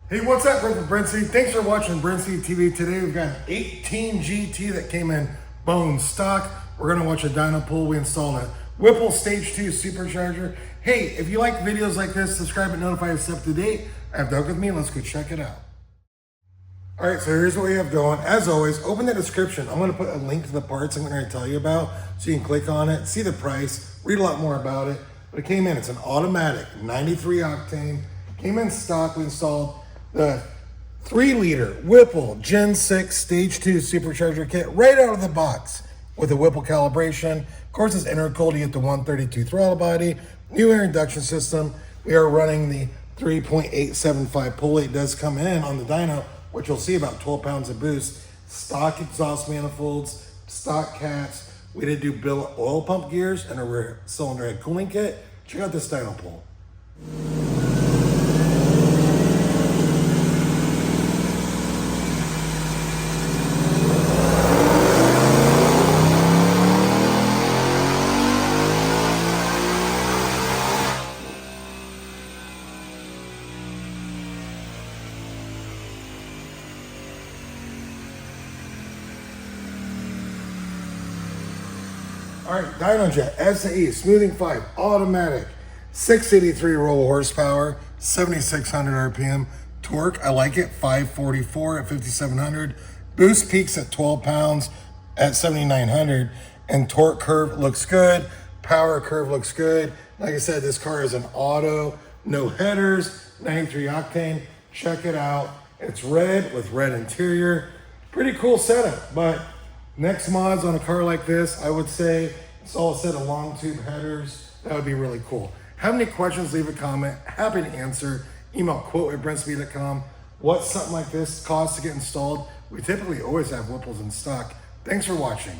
Hey, what's up, Whipple Brinsey? Thanks for watching Brinsey TV. Today we've got an 18 GT that came in bone stock. We're gonna watch a dyno pull. We installed a Whipple Stage 2 Supercharger. Hey, if you like videos like this, subscribe and notify us up to date. I have Doug with me, let's go check it out. All right, so here's what we have going. As always, open the description. I'm gonna put a link to the parts I'm gonna tell you about so you can click on it, see the price, read a lot more about it. But it came in, it's an automatic, 93 octane, came in stock. We installed the 3-liter Whipple Gen 6 Stage 2 Supercharger kit right out of the box with a Whipple calibration. Of course, it's intercooled to get the 132 throttle body, new air induction system. We are running the 3.875 pull weight. Does come in on the dyno, which you'll see about 12 pounds of boost. Stock exhaust manifolds, stock caps. We did do billet oil pump gears and a rear cylinder head cooling kit. Check out this dyno pull. All right, DynoJet SAE Smoothing 5 automatic, 683 roll horsepower, 7,600 RPM. Torque, I like it, 544 at 5,700. Boost peaks at 12 pounds at 7,900. And torque curve looks good. Power curve looks good. Like I said, this car is an auto, no headers, 93 octane. Check it out. It's red with red interior. Pretty cool setup, but next mods on a car like this, I would say install a set of long tube headers. That would be really cool. Have any questions, leave a comment. Happy to answer. Email quote@brinsby.com. What's something like this cost to get installed? We typically always have Whipples in stock. Thanks for watching.